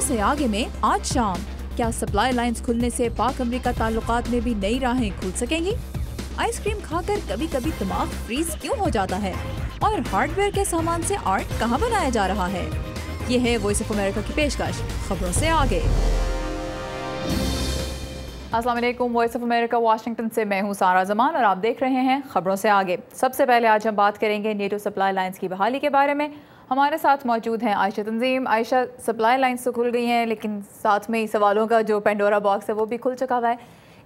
سے آگے میں آج شام کیا سپلائی لائنز کھلنے سے پاک امریکہ تعلقات میں بھی نئی راہیں کھل سکیں گی؟ آئس کریم کھا کر کبھی کبھی دماغ فریز کیوں ہو جاتا ہے؟ اور ہارڈ ویئر کے سامان سے آرٹ کہاں بنایا جا رہا ہے؟ یہ ہے وائس آف امریکہ کی پیشکش خبروں سے آگے۔ السلام علیکم، وائس آف امریکہ واشنگٹن سے میں ہوں سارہ زمان اور آپ دیکھ رہے ہیں خبروں سے آگے۔ سب سے پہلے آج ہم بات کریں گے نیٹو سپلائی لائنز کی بحالی کے بارے میں۔ ہمارے ساتھ موجود ہیں عائشہ تنظیم۔ عائشہ، سپلائی لائنز تو کھل گئی ہیں لیکن ساتھ میں ہی سوالوں کا جو پینڈورا باکس ہے وہ بھی کھل چکا ہوا ہے۔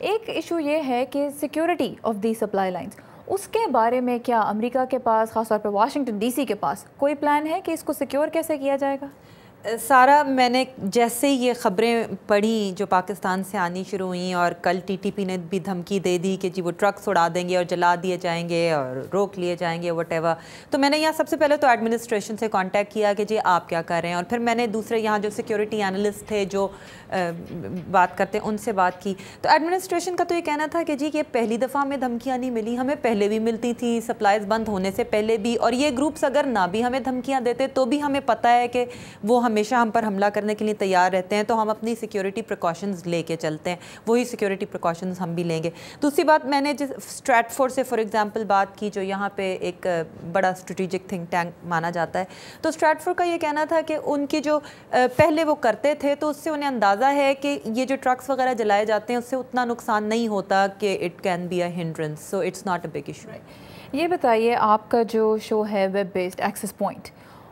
ایک ایشو یہ ہے کہ security of the supply lines, اس کے بارے میں کیا امریکہ کے پاس، خاص طور پہ واشنگٹن ڈی سی کے پاس کوئی پلان ہے کہ اس کو سیکیور کیسے کیا جائے گا؟ سارا، میں نے جیسے یہ خبریں پڑھی جو پاکستان سے آنی شروع ہوئیں اور کل ٹی ٹی پی نے بھی دھمکی دے دی کہ جی وہ ٹرکس اڑا دیں گے اور جلا دیے جائیں گے اور روک لیے جائیں گے وٹ ایور، تو میں نے یہاں سب سے پہلے تو ایڈمنسٹریشن سے کانٹیکٹ کیا کہ جی آپ کیا کر رہے ہیں، اور پھر میں نے دوسرے یہاں جو سیکیورٹی اینالسٹ تھے جو بات کرتے ہیں ان سے بات کی۔ تو ایڈمنسٹریشن کا تو یہ کہنا تھا کہ جی یہ پہلی دفعہ ہمیں دھمکیاں نہیں ملی، ہمیں پہلے بھی ملتی تھیں، سپلائیز بند ہونے سے پہلے بھی، اور یہ گروپس اگر نہ بھی ہمیں دھمکیاں دیتے تو بھی ہمیں پتہ ہے کہ وہ ہمیشہ ہم پر حملہ کرنے کے لیے تیار رہتے ہیں، تو ہم اپنی سیکیورٹی پریکاشنز لے کے چلتے ہیں، وہی سیکیورٹی پریکاشنز ہم بھی لیں گے۔ دوسری بات، میں نے جس اسٹریٹفورڈ سے فار ایگزامپل بات کی جو یہاں پہ ایک بڑا اسٹریٹجک تھنک ٹینک مانا جاتا ہے، تو اسٹریٹفورڈ کا یہ کہنا تھا کہ ان کی جو پہلے وہ کرتے تھے تو اس سے انہیں اندازہ ہے کہ یہ جو ٹرکس وغیرہ جلائے جاتے ہیں اس سے اتنا نقصان نہیں ہوتا کہ it can be a hindrance, so it's not a big issue. یہ بتائیے، آپ کا جو شو ہے ویب بیسڈ ایکسس پوائنٹ،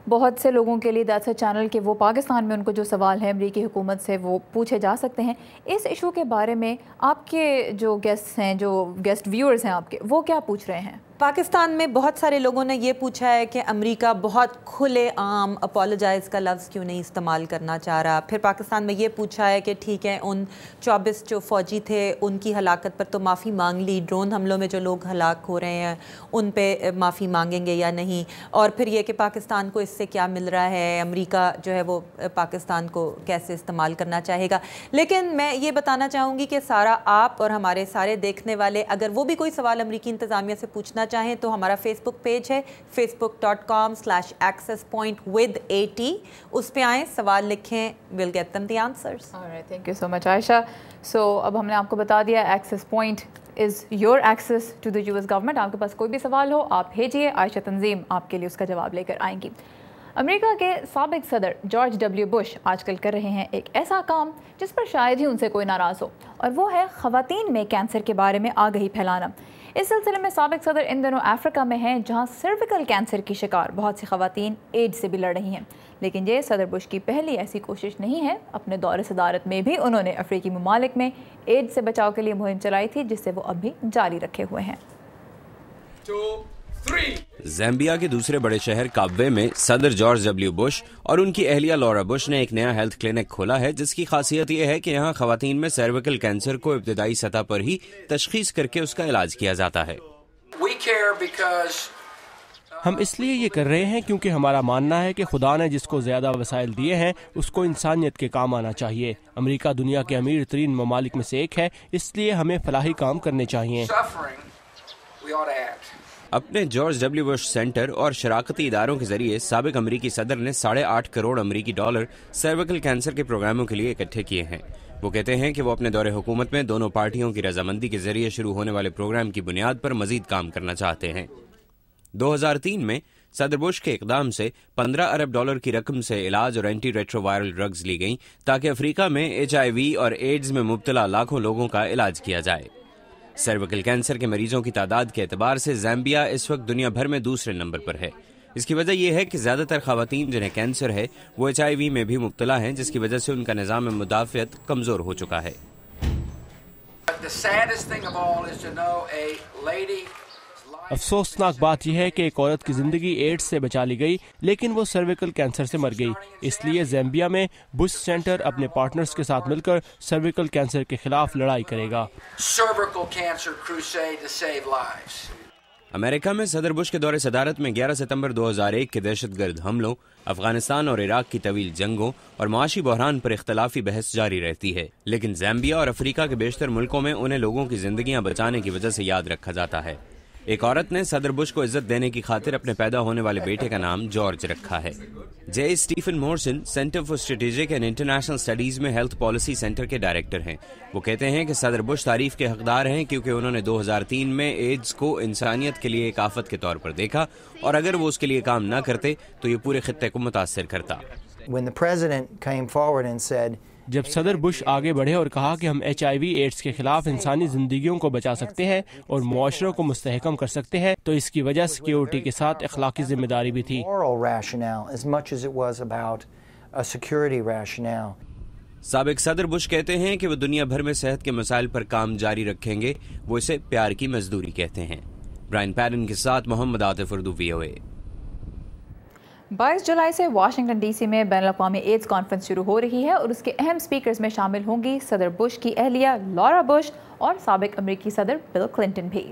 بہت سے لوگوں کے لیے دیٹس اے چینل کہ وہ پاکستان میں ان کو جو سوال ہے امریکی حکومت سے وہ پوچھے جا سکتے ہیں۔ اس ایشو کے بارے میں آپ کے جو گیسٹ ہیں، جو گیسٹ ویورز ہیں آپ کے، وہ کیا پوچھ رہے ہیں؟ پاکستان میں بہت سارے لوگوں نے یہ پوچھا ہے کہ امریکہ بہت کھلے عام اپولوجائز کا لفظ کیوں نہیں استعمال کرنا چاہ رہا۔ پھر پاکستان میں یہ پوچھا ہے کہ ٹھیک ہے ان 24 جو فوجی تھے ان کی ہلاکت پر تو معافی مانگ لی، ڈرون حملوں میں جو لوگ ہلاک ہو رہے ہیں ان پہ معافی مانگیں گے یا نہیں، اور پھر یہ کہ پاکستان کو اس سے کیا مل رہا ہے، امریکہ جو ہے وہ پاکستان کو کیسے استعمال کرنا چاہے گا۔ لیکن میں یہ بتانا چاہوں گی کہ سارا، آپ اور ہمارے سارے دیکھنے والے اگر وہ بھی کوئی سوال امریکی انتظامیہ سے پوچھنا چاہیں تو ہمارا فیس بک پیج ہے facebook.com/accesspointwith80، اس پہ آئیں، سوال لکھیں، we'll get them the answers۔ Alright, thank you so much عائشہ۔ اب ہم نے آپ کو بتا دیا access point is your access to the US government. آپ کے پاس کوئی بھی سوال ہو آپ بھیجیے، عائشہ تنظیم آپ کے لیے اس کا جواب لے کر آئیں گی۔ امریکہ کے سابق صدر جارج ڈبلیو بش آج کل کر رہے ہیں ایک ایسا کام جس پر شاید ہی ان سے کوئی ناراض ہو، اور وہ ہے خواتین میں کینسر کے بارے میں آگہی پھیلانا۔ اس سلسلے میں سابق صدر ان دنوں افریقہ میں ہیں جہاں سرویکل کینسر کی شکار بہت سی خواتین ایڈز سے بھی لڑ رہی ہیں، لیکن یہ صدر بش کی پہلی ایسی کوشش نہیں ہے۔ اپنے دور صدارت میں بھی انہوں نے افریقی ممالک میں ایڈز سے بچاؤ کے لیے مہم چلائی تھی جس سے وہ اب بھی جاری رکھے ہوئے ہیں۔ زیمبیا کے دوسرے بڑے شہر کابوے میں صدر جارج ڈبلیو بش اور ان کی اہلیہ لورا بش نے ایک نیا ہیلتھ کلینک کھولا ہے جس کی خاصیت یہ ہے کہ یہاں خواتین میں سرویکل کینسر کو ابتدائی سطح پر ہی تشخیص کر کے اس کا علاج کیا جاتا ہے۔ ہم اس لیے یہ کر رہے ہیں کیونکہ ہمارا ماننا ہے کہ خدا نے جس کو زیادہ وسائل دیے ہیں اس کو انسانیت کے کام آنا چاہیے۔ امریکہ دنیا کے امیر ترین ممالک میں سے ایک ہے، اس لیے ہمیں فلاحی کام کرنے چاہیے۔ اپنے جارج ڈبلیو بش سینٹر اور شراکتی اداروں کے ذریعے سابق امریکی صدر نے 8.5 کروڑ امریکی ڈالر سرویکل کینسر کے پروگراموں کے لیے اکٹھے کیے ہیں۔ وہ کہتے ہیں کہ وہ اپنے دور حکومت میں دونوں پارٹیوں کی رضامندی کے ذریعے شروع ہونے والے پروگرام کی بنیاد پر مزید کام کرنا چاہتے ہیں۔ 2003 میں صدر بش کے اقدام سے 15 ارب ڈالر کی رقم سے علاج اور اینٹی ریٹرو وائرل ڈرگز لی گئیں تاکہ افریقہ میں HIV اور ایڈز میں مبتلا لاکھوں لوگوں کا علاج کیا جائے۔ سرویکل کینسر کے مریضوں کی تعداد کے اعتبار سے زیمبیا اس وقت دنیا بھر میں دوسرے نمبر پر ہے۔ اس کی وجہ یہ ہے کہ زیادہ تر خواتین جنہیں کینسر ہے وہ HIV میں بھی مبتلا ہیں، جس کی وجہ سے ان کا نظام مدافعت کمزور ہو چکا ہے۔ افسوسناک بات یہ ہے کہ ایک عورت کی زندگی ایڈز سے بچا لی گئی لیکن وہ سرویکل کینسر سے مر گئی۔ اس لیے زیمبیا میں بش سینٹر اپنے پارٹنرز کے ساتھ مل کر سرویکل کینسر کے خلاف لڑائی کرے گا۔ امریکہ میں صدر بش کے دور صدارت میں 11 ستمبر 2001 کے دہشت گرد حملوں، افغانستان اور عراق کی طویل جنگوں اور معاشی بحران پر اختلافی بحث جاری رہتی ہے، لیکن زیمبیا اور افریقہ کے بیشتر ملکوں میں انہیں لوگوں کی زندگیاں بچانے کی وجہ سے یاد رکھا جاتا ہے۔ ایک عورت نے صدر بش کو عزت دینے کی خاطر اپنے پیدا ہونے والے بیٹے کا نام جارج رکھا ہے۔ J Stephen Morrison centre for strategic and international studies में हेल्थ पॉलिसी सेंटर के डायरेक्टर हैं। वो कहते हैं कि सदर बुश तारीफ के हकदार हैं क्योंकि उन्होंने 2003 में एड्स को इंसानियत के लिए एक आफत के तौर पर देखा और अगर वो उसके लिए काम ना करते तो ये पूरे खित्ते को मुतासिर करता। जब सदर बुश आगे बढ़े और कहा कि हम HIV एड्स के खिलाफ इंसानी जिंदगियों को बचा सकते हैं और मुआशरों को मुस्तहकम कर सकते हैं, तो इसकी वजह सिक्योरिटी के साथ अखलाकी जिम्मेदारी भी थी। साबिक सदर बुश कहते हैं कि वो दुनिया भर में सेहत के मसाइल पर काम जारी रखेंगे। वो इसे प्यार की मजदूरी कहते हैं। ब्रायन पैडन के साथ मोहम्मद आतिफ, उर्दू VOA। 22 जुलाई से वाशिंगटन DC में बैनुल-अक़वामी एड्स कॉन्फ्रेंस शुरू हो रही है और उसके अहम स्पीकर्स में शामिल होंगी सदर बुश की अहलिया लॉरा बुश और साबिक अमेरिकी सदर बिल क्लिंटन भी।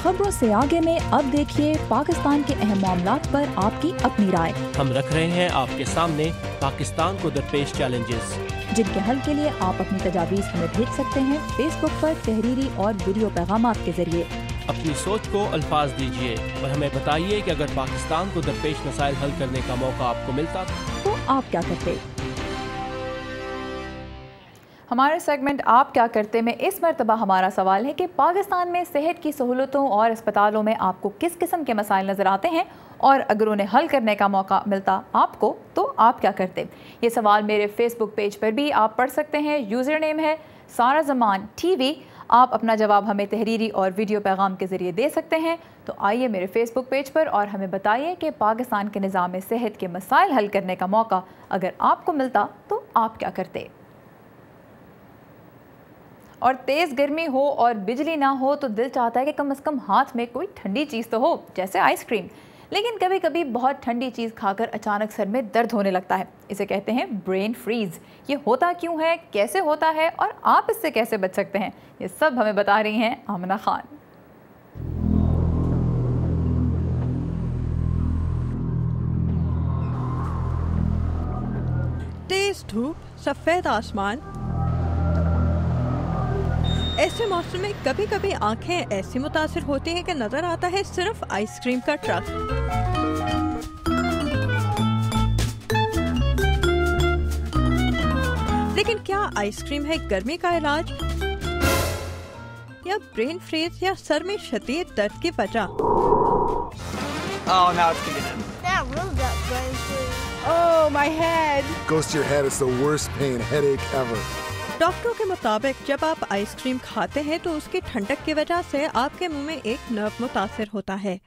खबरों से आगे में अब देखिए पाकिस्तान के अहम मामलात पर आपकी अपनी राय। हम रख रहे हैं आपके सामने पाकिस्तान को दरपेश चैलेंजेस, जिनके हल के लिए आप अपनी तजावीज़ हमें भेज सकते हैं फेसबुक पर तहरीरी और वीडियो पैगामात के जरिए। अपनी सोच को अल्फाज दीजिए और हमें बताइए कि अगर पाकिस्तान को दरपेश मसाइल हल करने का मौका आपको मिलता तो आप क्या करते। हमारे सेगमेंट आप क्या करते में इस मरतबा हमारा सवाल है कि पाकिस्तान में सेहत की सहूलतों और अस्पतालों में आपको किस किस्म के मसाइल नज़र आते हैं और अगर उन्हें हल करने का मौका मिलता आपको तो आप क्या करते। ये सवाल मेरे फेसबुक पेज पर भी आप पढ़ सकते हैं। यूज़र नेम है सारा जमान TV। आप अपना जवाब हमें तहरीरी और वीडियो पैगाम के ज़रिए दे सकते हैं। तो आइए मेरे फेसबुक पेज पर और हमें बताइए कि पाकिस्तान के निज़ाम सेहत के मसाइल हल करने का मौका अगर आपको मिलता तो आप क्या करते। और तेज़ गर्मी हो और बिजली ना हो तो दिल चाहता है कि कम से कम हाथ में कोई ठंडी चीज़ तो हो, जैसे आइसक्रीम। लेकिन कभी कभी बहुत ठंडी चीज़ खाकर अचानक सर में दर्द होने लगता है। इसे कहते हैं ब्रेन फ्रीज। ये होता क्यों है, कैसे होता है और आप इससे कैसे बच सकते हैं, ये सब हमें बता रही हैं आमना खान। तेज धूप, सफ़ेद आसमान, ऐसे मौसम में कभी कभी आंखें ऐसी मुतासिर होती हैं कि नजर आता है सिर्फ आइसक्रीम का ट्रक। लेकिन क्या आइसक्रीम है गर्मी का इलाज या ब्रेन फ्रीज या सर में शदीद दर्द की वजह? Oh, now it's beginning. That really got brain freeze. Oh, my head. Goes to your head. It's the worst pain, headache ever. डॉक्टरों के मुताबिक जब आप आइसक्रीम खाते हैं तो उसकी ठंडक की वजह से आपके मुंह में एक नर्व मुतासिर होता है।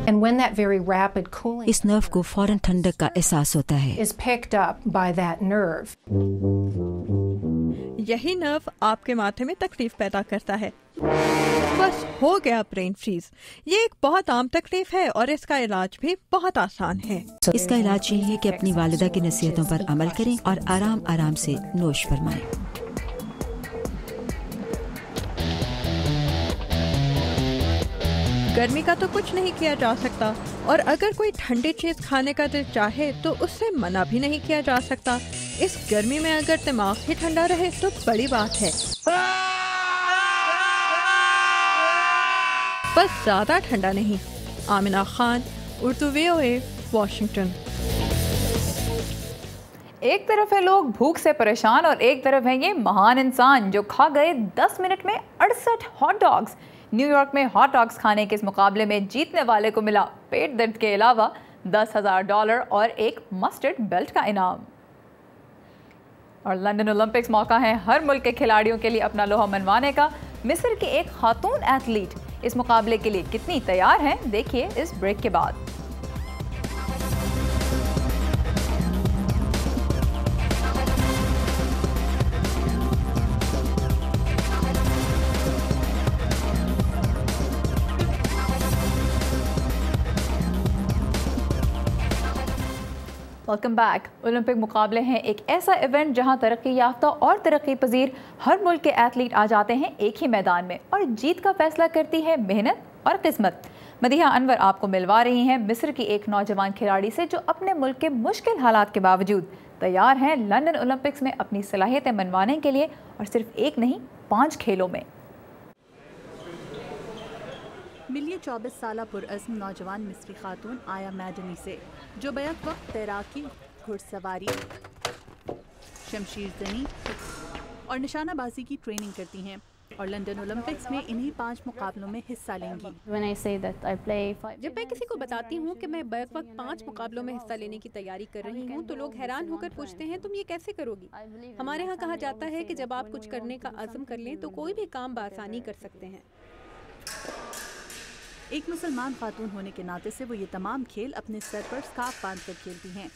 And when that very rapid cooling इस नर्व को फौरन ठंडक का एहसास होता है। is picked up by that nerve. यही नर्व आपके माथे में तकलीफ पैदा करता है। बस हो गया ब्रेन फ्रीज। ये एक बहुत आम तकलीफ है और इसका इलाज भी बहुत आसान है। इसका इलाज ये है कि अपनी वालिदा की नसीहतों पर अमल करें और आराम आराम से नोश फरमाएं। गर्मी का तो कुछ नहीं किया जा सकता और अगर कोई ठंडी चीज खाने का दिल चाहे तो उससे मना भी नहीं किया जा सकता। इस गर्मी में अगर दिमाग ही ठंडा रहे तो बड़ी बात है। बस ज्यादा ठंडा नहीं। Amina Khan, Urdu VOA, Washington. एक तरफ है लोग भूख से परेशान और एक तरफ है ये महान इंसान जो खा गए 10 मिनट में 68 हॉट डॉग्स। न्यूयॉर्क में हॉट डॉग्स खाने के इस मुकाबले में जीतने वाले को मिला पेट दर्द के अलावा $10,000 और एक मस्टर्ड बेल्ट का इनाम। और लंदन ओलंपिक्स मौका है हर मुल्क के खिलाड़ियों के लिए अपना लोहा मनवाने का। मिस्र की एक खातून एथलीट इस मुकाबले के लिए कितनी तैयार हैं, देखिए इस ब्रेक के बाद। Welcome back. ओलंपिक मुकाबले हैं एक ऐसा इवेंट जहां तरक्की याफ्ता और तरक्की पजीर हर मुल्क के एथलीट आ जाते हैं एक ही मैदान में और जीत का फैसला करती है मेहनत और किस्मत। मदीहा अनवर आपको मिलवा रही हैं मिस्र की एक नौजवान खिलाड़ी से जो अपने मुल्क के मुश्किल हालात के बावजूद तैयार हैं लंदन ओलंपिक्स में अपनी सलाहियतें मनवाने के लिए और सिर्फ एक नहीं 5 खेलों में। ملیے 24 سالہ پرعزم نوجوان مصری خاتون آیا میڈنی سے، جو بیک وقت تیراکی، گھڑ سواری، شمشیر زنی اور نشانہ بازی کی ٹریننگ کرتی ہیں اور لندن اولمپکس میں انہی 5 مقابلوں میں حصہ لیں گی۔ جب میں کسی کو بتاتی ہوں کہ میں بیک وقت 5 مقابلوں میں حصہ لینے کی تیاری کر رہی ہوں تو لوگ حیران ہو کر پوچھتے ہیں تم یہ کیسے کرو گی؟ ہمارے ہاں کہا جاتا ہے کہ جب آپ کچھ کرنے کا عزم کر لیں تو کوئی بھی کام بآسانی کر سکتے ہیں۔ ایک مسلمان خاتون ہونے کے ناطے سے وہ یہ تمام کھیل اپنے سر پر سکارف باندھ کر کھیلتی ہیں۔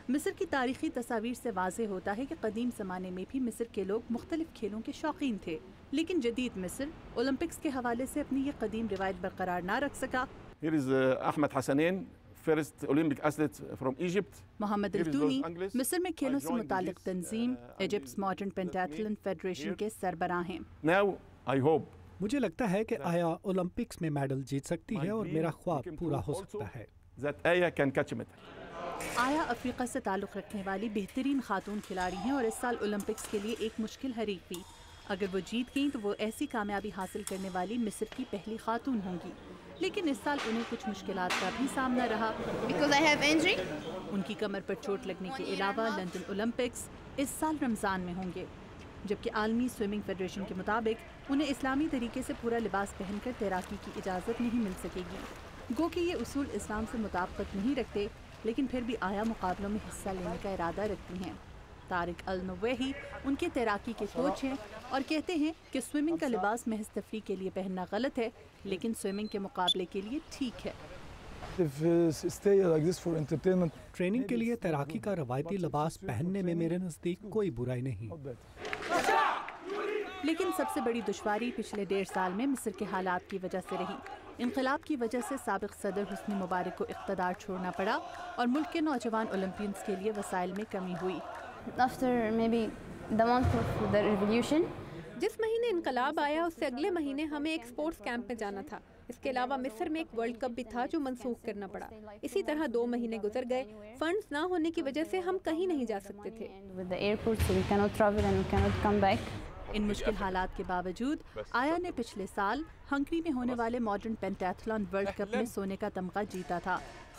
مصر کی تاریخی تصاویر سے واضح ہوتا ہے کہ قدیم زمانے میں بھی مصر کے لوگ مختلف کھیلوں کے شوقین تھے، لیکن جدید مصر اولمپکس کے حوالے سے اپنی یہ قدیم روایت برقرار نہ رکھ سکا۔ Ahmed Hassanein first Olympic athlete from Egypt. محمد الدونی مصر میں کھیلوں سے متعلق تنظیم ایجپٹس ماڈرن پینٹیتھلن فیڈریشن کے سربراہ ہیں۔ Now I hope مجھے لگتا ہے کہ آیا اولمپکس میں میڈل جیت سکتی ہے اور میرا خواب پورا ہو سکتا ہے۔ آیا افریقہ سے تعلق رکھنے والی بہترین خاتون کھلاڑی ہیں اور اس سال اولمپکس کے لیے ایک مشکل حریف بھی۔ اگر وہ جیت گئیں تو وہ ایسی کامیابی حاصل کرنے والی مصر کی پہلی خاتون ہوں گی، لیکن اس سال انہیں کچھ مشکلات کا بھی سامنا رہا۔ ان کی کمر پر چوٹ لگنے کے علاوہ لندن اولمپکس اس سال رمضان میں ہوں گے، جبکہ عالمی سوئمنگ فیڈریشن کے مطابق انہیں اسلامی طریقے سے پورا لباس پہن کر تیراکی کی اجازت نہیں مل سکے گی۔ گو کہ یہ اصول اسلام سے مطابقت نہیں رکھتے، لیکن پھر بھی آیا مقابلوں میں حصہ لینے کا ارادہ رکھتی ہیں۔ طارق النویہی ان کے تیراکی کے کوچ ہیں اور کہتے ہیں کہ سوئمنگ کا لباس محض تفریح کے لیے پہننا غلط ہے، لیکن سوئمنگ کے مقابلے کے لیے ٹھیک ہے۔ ٹریننگ کے لیے تیراکی کا روایتی لباس پہننے میں میرے نزدیک کوئی برائی نہیں، لیکن سب سے بڑی دشواری پچھلے 1.5 سال میں مصر کے حالات کی وجہ سے رہی۔ انقلاب کی وجہ سے سابق صدر حسنی مبارک کو اقتدار چھوڑنا پڑا اور ملک کے نوجوان اولمپئنز کے لیے وسائل میں کمی ہوئی۔ جس مہینے انقلاب آیا اس سے اگلے مہینے ہمیں ایک سپورٹس کیمپ میں جانا تھا۔ اس کے علاوہ مصر میں ایک ورلڈ کپ بھی تھا جو منسوخ کرنا پڑا۔ اسی طرح 2 مہینے گزر گئے، فنڈز نہ ہونے کی وجہ سے ہم کہیں نہیں جا سکتے تھے۔ ان مشکل حالات کے باوجود آیا نے پچھلے سال ہنگری میں ہونے والے ماڈرن پینٹیتھلن ورلڈ کپ میں سونے کا تمغہ جیتا تھا۔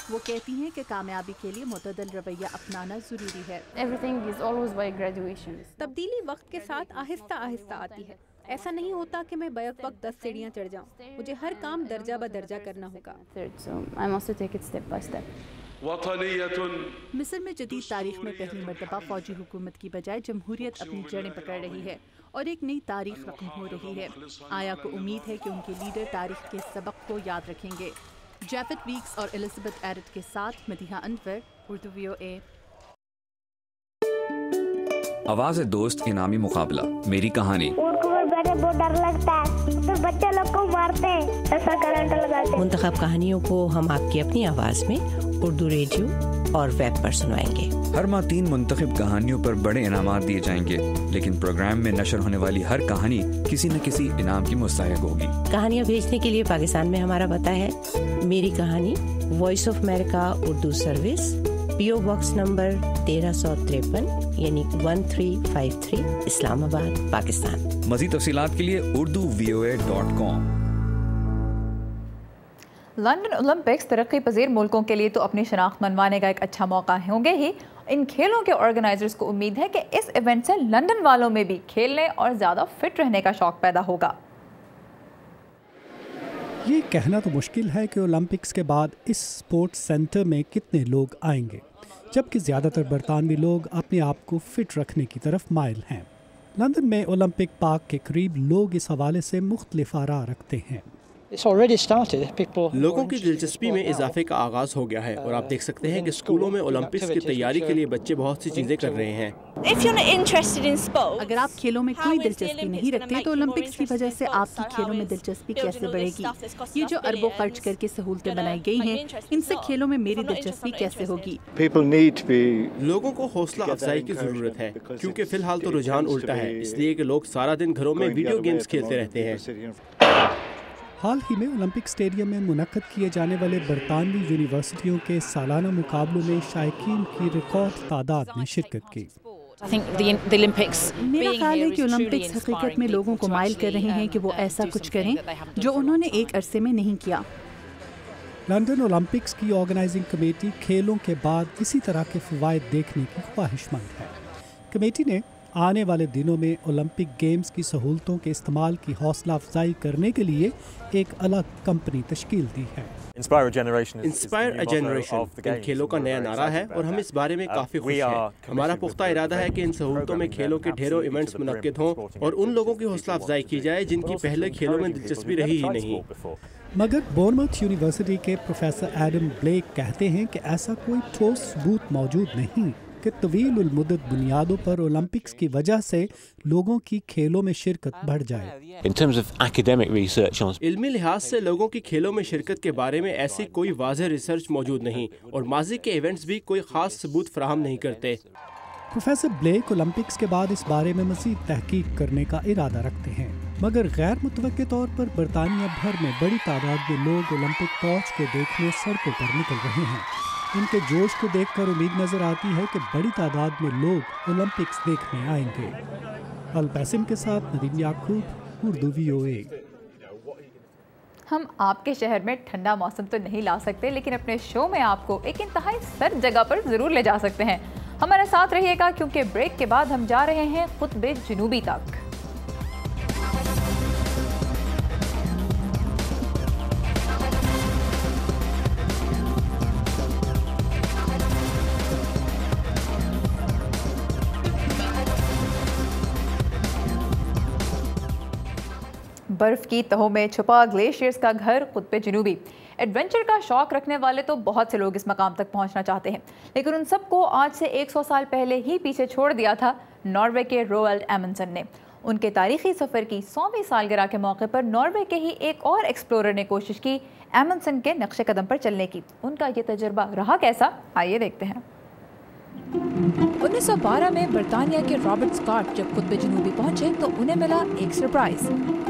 وہ کہتی ہیں کہ کامیابی کے لیے معتدل رویہ اپنانا ضروری ہے۔ تبدیلی وقت کے ساتھ آہستہ آہستہ آتی ہے۔ ایسا نہیں ہوتا کہ میں بیک وقت 10 سیڑھیاں چڑھ جاؤں، مجھے ہر کام درجہ بدرجہ کرنا ہوگا۔ مصر میں جدید تاریخ میں پہلی مرتبہ فوجی حکومت کی بجائے جمہوریت اپنی جڑیں پکڑ رہی ہے اور ایک نئی تاریخ رقم ہو رہی ہے۔ آیا کو امید ہے کہ ان کے لیڈر تاریخ کے سبق کو یاد رکھیں گے۔ جیفٹ ویکس اور الزبتھ ایرٹ کے ساتھ مدیحہ انور، اردو VOA۔ آواز دوست انعامی مقابلہ میری کہانی۔ بہت ڈر لگتا ہے، پھر بچے لوگ کو مارتے ہیں، ایسا کرنٹ لگاتے ہیں۔ منتخب کہانیوں کو ہم آپ کی اپنی آواز میں اردو ریڈیو اور ویب پر سنوائیں گے۔ ہر ماہ 3 منتخب کہانیوں پر بڑے انعامات دیے جائیں گے، لیکن پروگرام میں نشر ہونے والی ہر کہانی کسی نہ کسی انعام کی مستحق ہوگی۔ کہانیاں بھیجنے کے لیے پاکستان میں ہمارا پتہ ہے میری کہانی، Voice of America Urdu service, PO box number 1353 یعنی 1353 اسلام آباد، پاکستان۔ مزید تفصیلات کے لیے urduvoa.com۔ لندن اولمپکس ترقی پذیر ملکوں کے لیے تو اپنی شناخت منوانے کا ایک اچھا موقع ہوں گے ہی۔ ان کھیلوں کے آرگنائزرز کو امید ہے کہ اس ایونٹ سے لندن والوں میں بھی کھیلنے اور زیادہ فٹ رہنے کا شوق پیدا ہوگا۔ یہ کہنا تو مشکل ہے کہ اولمپکس کے بعد اس سپورٹس سینٹر میں کتنے لوگ آئیں گے، جبکہ زیادہ تر برطانوی لوگ اپنے آپ کو فٹ رکھنے کی طرف مائل ہیں۔ لندن میں اولمپک پارک کے قریب لوگ اس حوالے سے مختلف آراء رکھتے ہیں۔ لوگوں کی دلچسپی میں اضافے کا آغاز ہو گیا ہے اور آپ دیکھ سکتے ہیں کہ اسکولوں میں اولمپکس کی تیاری کے لیے بچے بہت سی چیزیں کر رہے ہیں۔ اگر آپ کھیلوں میں کوئی دلچسپی نہیں رکھتے تو اولمپکس کی وجہ سے آپ کی کھیلوں میں دلچسپی کیسے بڑھے گی؟ یہ جو اربوں خرچ کر کے سہولتیں بنائی گئی ہیں، ان سے کھیلوں میں میری دلچسپی کیسے ہوگی؟ لوگوں کو حوصلہ افزائی کی ضرورت ہے، کیونکہ فی الحال تو رجحان الٹا ہے، اس لیے کہ لوگ سارا دن گھروں میں ویڈیو گیمز کھیلتے رہتے ہیں۔ حال ہی میں اولمپک اسٹیڈیم میں منعقد کیے جانے والے برطانوی یونیورسٹیوں کے سالانہ مقابلوں میں شائقین کی ریکارڈ تعداد نے شرکت کی۔ मेरा ख्याल है कि ओलंपिक्स हकीकत में लोगों को माइल कर रहे हैं कि वो ऐसा कुछ करें जो उन्होंने एक अरसे में नहीं किया। लंदन ओलंपिक्स की ऑर्गेनाइजिंग कमेटी खेलों के बाद इसी तरह के फ़वाइद देखने की ख्वाहिशमंद है। कमेटी ने आने वाले दिनों में ओलंपिक गेम्स की सहूलतों के इस्तेमाल की हौसला अफजाई करने के लिए एक अलग कंपनी तश्कील दी है। इंस्पायर अ जनरेशन इन खेलों का नया नारा है और हम इस बारे में काफ़ी खुश हैं। हमारा पुख्ता इरादा है कि इन सहूलतों में खेलों के ढेरों इवेंट्स मुनक्किद हों और उन लोगों की हौसला अफजाई की जाए जिनकी पहले खेलों में दिलचस्पी रही ही नहीं। मगर बोर्नमथ यूनिवर्सिटी के प्रोफेसर एडम ब्लेक कहते हैं कि ऐसा कोई ठोस सबूत मौजूद नहीं कि तवील उल मुद्दत बुनियादों पर ओलंपिक्स की वजह से लोगों की खेलों में शिरकत बढ़ जाए। इल्मी लिहाज से लोगों की खेलों में शिरकत के बारे में ऐसी कोई वाज़ेह रिसर्च मौजूद नहीं और माजी के इवेंट्स भी कोई ख़ास सबूत फराहम नहीं करते। प्रोफेसर ब्लेक ओलंपिक्स के बाद इस बारे में मज़ीद तहकीक करने का इरादा रखते हैं, मगर गैर मुतवक्के तौर पर बरतानिया भर में बड़ी तादाद में लोग ओलंपिक टॉर्च को देखने सड़कों पर निकल रहे हैं। उनके जोश को देखकर उम्मीद नजर आती है कि बड़ी तादाद में लोग ओलंपिक्स देखने आएंगे। अल-बैसिम के साथ नदीम याकूब, उर्दू VOA। हम आपके शहर में ठंडा मौसम तो नहीं ला सकते, लेकिन अपने शो में आपको एक इंतहाई सर्द जगह पर ज़रूर ले जा सकते हैं। हमारे साथ रहिएगा क्योंकि ब्रेक के बाद हम जा रहे हैं कुतुब जुनूबी तक। बर्फ़ की तहों में छुपा ग्लेशियर्स का घर कुतुब जुनूबी। एडवेंचर का शौक रखने वाले तो बहुत से लोग इस मकाम तक पहुंचना चाहते हैं, लेकिन उन सबको आज से 100 साल पहले ही पीछे छोड़ दिया था नॉर्वे के रोअल्ड एमंडसन ने। उनके तारीखी सफ़र की 100वीं सालगिरह के मौके पर नॉर्वे के ही एक और एक्सप्लोरर ने कोशिश की एमंडसन के नक्शे कदम पर चलने की। उनका ये तजुर्बा रहा कैसा, आइए देखते हैं। 1912 में बरतानिया के रॉबर्ट स्कॉट जब कुतुब जुनूबी पहुंचे तो उन्हें मिला एक सरप्राइज।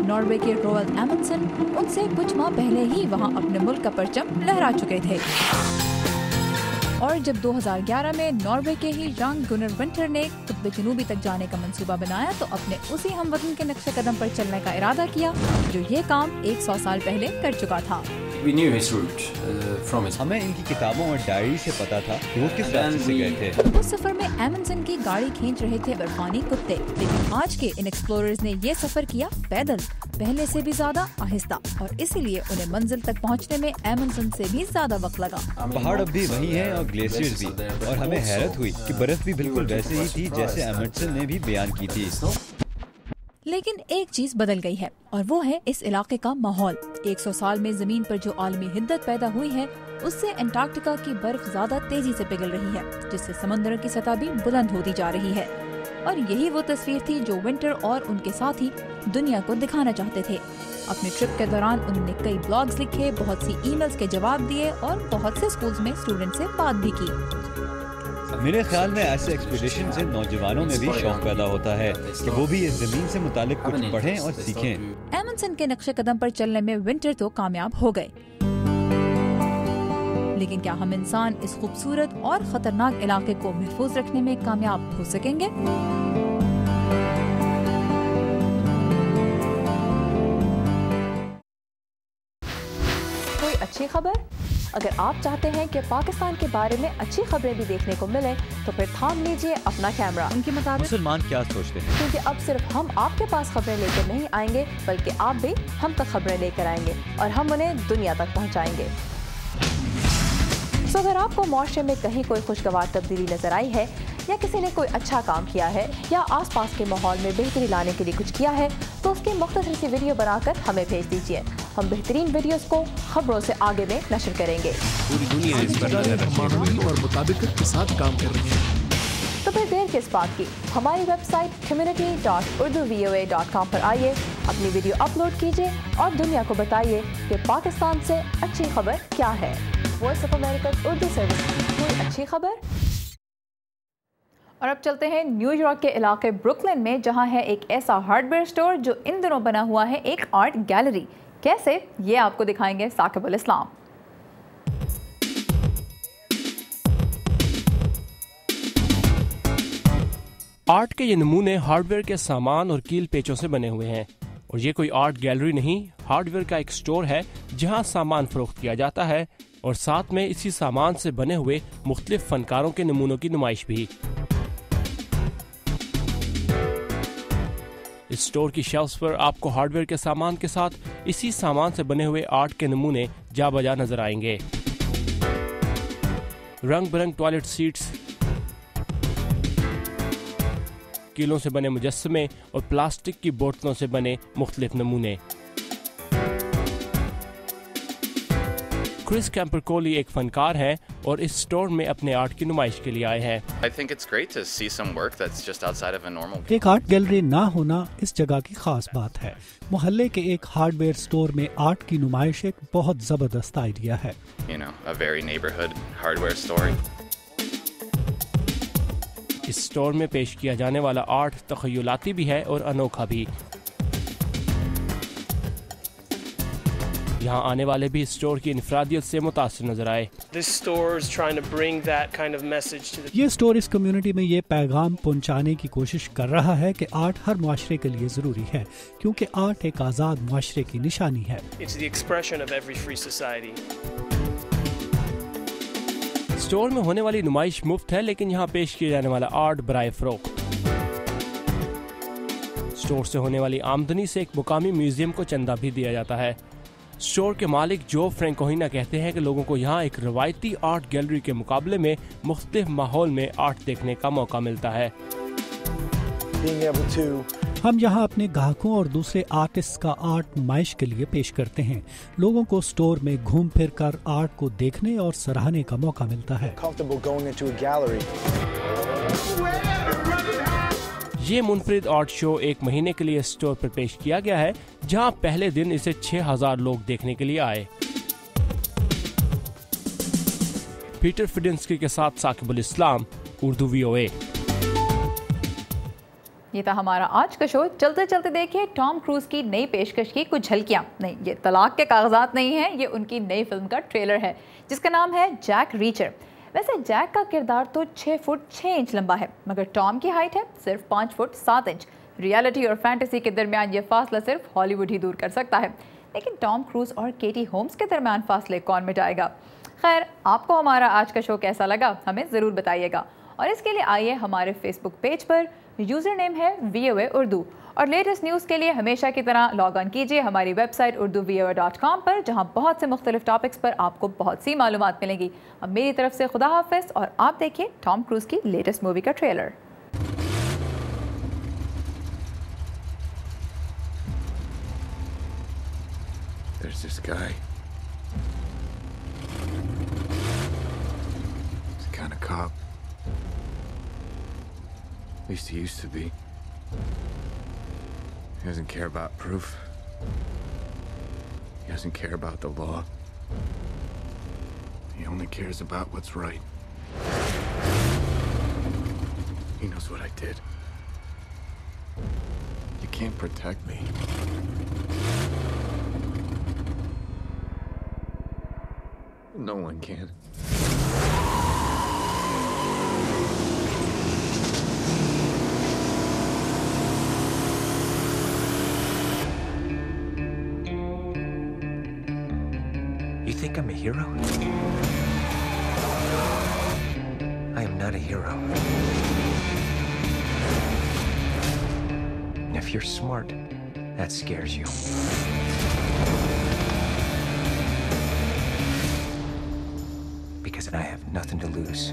नॉर्वे के रोअल्ड एमंडसन उनसे कुछ माह पहले ही वहां अपने मुल्क का परचम लहरा चुके थे। और जब 2011 में नॉर्वे के ही जॉन गुनर विंटर ने कुतुब जुनूबी तक जाने का मंसूबा बनाया तो अपने उसी हमवतन के नक्शे कदम पर चलने का इरादा किया जो ये काम 100 साल पहले कर चुका था। हमें इनकी किताबों और डायरी से पता था कि वो किस रास्ते से गए थे। उस सफर में एमंडसन की गाड़ी खींच रहे थे बर्फानी कुत्ते, लेकिन आज के इन एक्सप्लोरर्स ने ये सफर किया पैदल, पहले से भी ज्यादा आहिस्ता, और इसीलिए उन्हें मंजिल तक पहुंचने में एमंडसन से भी ज्यादा वक्त लगा। पहाड़ अब भी वही हैं और ग्लेशियर्स भी, और हमें हैरत हुई कि बर्फ भी बिल्कुल वैसे ही थी जैसे एमंडसन ने भी बयान की थी। लेकिन एक चीज बदल गई है और वो है इस इलाके का माहौल। 100 साल में जमीन पर जो आलमी हिद्दत पैदा हुई है उससे अंटार्कटिका की बर्फ ज्यादा तेजी से पिघल रही है, जिससे समंदर की सतह भी बुलंद होती जा रही है। और यही वो तस्वीर थी जो विंटर और उनके साथी दुनिया को दिखाना चाहते थे। अपने ट्रिप के दौरान उन्होंने कई ब्लॉग्स लिखे, बहुत सी ईमेल्स के जवाब दिए और बहुत से स्कूल्स में स्टूडेंट से बात भी की। मेरे ख्याल में ऐसे एक्सपीडिशन से नौजवानों में भी शौक पैदा होता है कि वो भी इस जमीन से मुतालिक कुछ पढ़ें और सीखें। एमंडसन के नक्शे कदम पर चलने में विंटर तो कामयाब हो गए, लेकिन क्या हम इंसान इस खूबसूरत और खतरनाक इलाके को महफूज रखने में कामयाब हो सकेंगे? कोई अच्छी खबर? अगर आप चाहते हैं कि पाकिस्तान के बारे में अच्छी खबरें भी देखने को मिले तो फिर थाम लीजिए अपना कैमरा। उनके मुताबिक मुसलमान क्या सोचते हैं, क्योंकि अब सिर्फ हम आपके पास खबरें लेकर नहीं आएंगे बल्कि आप भी हम तक खबरें लेकर आएंगे और हम उन्हें दुनिया तक पहुंचाएंगे। तो अगर आपको मुआशरे में कहीं कोई खुशगवार तब्दीली नजर आई है या किसी ने कोई अच्छा काम किया है या आसपास के माहौल में बेहतरी लाने के लिए कुछ किया है तो उसकी मुख्तसर सी वीडियो बनाकर हमें भेज दीजिए। हम बेहतरीन वीडियोस को खबरों से आगे में नशर करेंगे। पूरी दुनिया इस पर और मुताबिकत के साथ काम कर रही है। तो फिर देर किस बात की, हमारी वेबसाइट community.urduvoa.com पर आइए, अपनी वीडियो अपलोड कीजिए और दुनिया को बताइए कि पाकिस्तान से अच्छी खबर क्या है। Voice of America Urdu service, कोई अच्छी खबर। और अब चलते हैं न्यूयॉर्क के इलाके ब्रुकलिन में, जहां है एक ऐसा हार्डवेयर स्टोर जो इन दिनों बना हुआ है एक आर्ट गैलरी। कैसे, ये आपको दिखाएंगे साकिब उल इस्लाम। आर्ट के ये नमूने हार्डवेयर के सामान और कील पेचों से बने हुए हैं और ये कोई आर्ट गैलरी नहीं, हार्डवेयर का एक स्टोर है जहां सामान फरोख्त किया जाता है और साथ में इसी सामान से बने हुए मुख्तलिफ फनकारों के नमूनों की नुमाइश भी। इस स्टोर की शेल्फ्स पर आपको हार्डवेयर के सामान के साथ इसी सामान से बने हुए आर्ट के नमूने जा बजा नजर आएंगे। रंग बिरंग टॉयलेट सीट्स, कीलों से बने मुजस्समे और प्लास्टिक की बोतलों से बने मुख्तलिफ नमूने। क्रिस कैम्परकोली एक फनकार हैं और इस स्टोर में अपने आर्ट की नुमाइश के लिए आए हैं। एक आर्ट गैलरी ना होना इस जगह की खास बात है। मोहल्ले के एक हार्डवेयर स्टोर में आर्ट की नुमाइश एक बहुत जबरदस्त आइडिया है। इस स्टोर में पेश किया जाने वाला आर्ट तखय्युलाती भी है और अनोखा भी। यहाँ आने वाले भी इस स्टोर की इनफरादियत से मुतासिर नजर आए। ये स्टोर इस कम्युनिटी में ये पैगाम पहुँचाने की कोशिश कर रहा है कि आर्ट हर मुआशरे के लिए जरूरी है, क्योंकि आर्ट एक आज़ाद मुआशरे की निशानी है। स्टोर में होने वाली नुमाइश मुफ्त है, लेकिन यहाँ पेश किया जाने वाला आर्ट बराए फरोख्त। स्टोर से होने वाली आमदनी से एक मुकामी म्यूजियम को चंदा भी दिया जाता है। स्टोर के मालिक जो फ्रैंकोहिना कहते हैं कि लोगों को यहाँ एक रवायती आर्ट गैलरी के मुकाबले में मुख्तलिफ माहौल में आर्ट देखने का मौका मिलता है। हम यहाँ अपने ग्राहकों और दूसरे आर्टिस्ट का आर्ट नुमाइश के लिए पेश करते हैं। लोगों को स्टोर में घूम फिर कर आर्ट को देखने और सराहने का मौका मिलता है। ये मुनफरिद आर्ट शो एक महीने के लिए स्टोर पर पेश किया गया है, जहां पहले दिन इसे 6000 लोग देखने के लिए आए। पीटर फिडिंस्की के साथ साकिबुल इस्लाम, उर्दू VOA। ये था हमारा आज का शो। चलते चलते देखिए टॉम क्रूज की नई पेशकश की कुछ झलकियां। नहीं, ये तलाक के कागजात नहीं है, ये उनकी नई फिल्म का ट्रेलर है जिसका नाम है जैक रीचर। वैसे जैक का किरदार तो 6 फुट 6 इंच लंबा है, मगर टॉम की हाइट है सिर्फ 5 फुट 7 इंच। रियलिटी और फैंटेसी के दरमियान ये फासला सिर्फ हॉलीवुड ही दूर कर सकता है, लेकिन टॉम क्रूज और केटी होम्स के दरमियान फासले कौन मिटाएगा। खैर, आपको हमारा आज का शो कैसा लगा हमें ज़रूर बताइएगा, और इसके लिए आइए हमारे फेसबुक पेज पर, यूज़र नेम है VOA उर्दू, और लेटेस्ट न्यूज़ के लिए हमेशा की तरह लॉग ऑन कीजिए हमारी वेबसाइट urduvoa.com पर, जहां बहुत से मुख्तलिफ टॉपिक्स पर आपको बहुत सी मालूमात मिलेंगी। अब मेरी तरफ से खुदा हाफिज़, और आप देखिए टॉम क्रूज की लेटेस्ट मूवी का trailer. There's this guy. He's the kind of cop. At least he used to be. He doesn't care about proof. He doesn't care about the law. He only cares about what's right. He knows what I did. You can't protect me. No one can. You think I'm a hero? I am not a hero. And if you're smart, that scares you. Because I have nothing to lose.